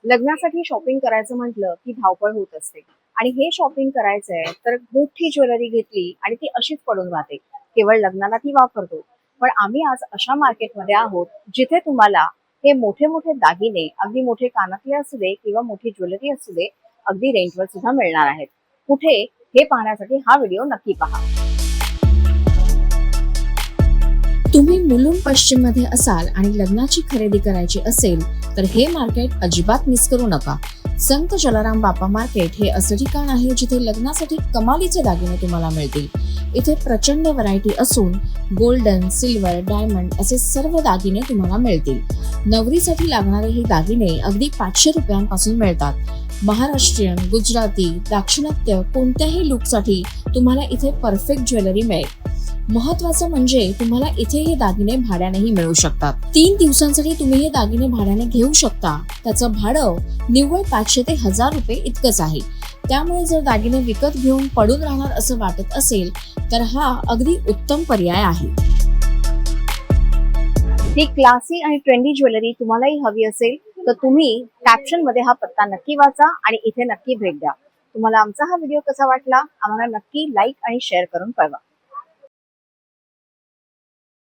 लग्नासाठी शॉपिंग करायचं म्हटलं की धावपळ होत असते आणि हे शॉपिंग करायचंय तर मोठी ज्वेलरी घेतली आणि ती अशीच पडून राहते. केवळ लग्नाला ती वापरतो. पण आम्ही आज अशा मार्केटमध्ये आहोत जिथे तुम्हाला हे मोठे मोठे दागिने, अगदी मोठे कानातले असू दे किंवा मोठी ज्वेलरी असू दे, अगदी रेंटवर सुद्धा मिळणार आहेत. कुठे हे पाहण्यासाठी हा व्हिडिओ नक्की पहा. तुम्ही मुलुंड पश्चिम मध्ये असाल आणि लग्नाची खरेदी करायची असेल तर हे मार्केट अजिबात मिस करू नका. संत जलाराम बापा मार्केट हे असं ठिकाण आहे जिथे लग्नासाठी कमालीचे दागिने तुम्हाला मिळतील. इथे प्रचंड व्हरायटी असून गोल्डन, सिल्वर, डायमंड असे सर्व दागिने तुम्हाला मिळतील. नवरीसाठी लागणारे हे दागिने अगदी 500 रुपयांपासून मिळतात. महाराष्ट्रीयन, गुजराती, दाक्षिणात्य कोणत्याही लुकसाठी तुम्हाला इथे परफेक्ट ज्वेलरी मिळेल. महत्वाचं म्हणजे तुम्हाला इथे हे दागिने भाड्यानेही मिळू शकतात. 3 दिवसांसाठी तुम्ही हे दागिने भाड्याने घेऊ शकता. त्याचं भाडं निव्वळ 500 ते 1000 रुपये इतकंच आहे. त्यामुळे जर दागिने विकत घेऊन पडून राहणार असं वाटत असेल तर हा अगदी उत्तम पर्याय आहे. ही क्लासी आणि ट्रेंडी ज्वेलरी तुम्हालाही हवी असेल तर तुम्ही कॅप्शन मध्ये हा पत्ता नक्की वाचा आणि इथे नक्की भेट द्या. तुम्हाला आमचा हा व्हिडिओ कसा वाटला आम्हाला नक्की लाईक आणि शेअर करून कळवा.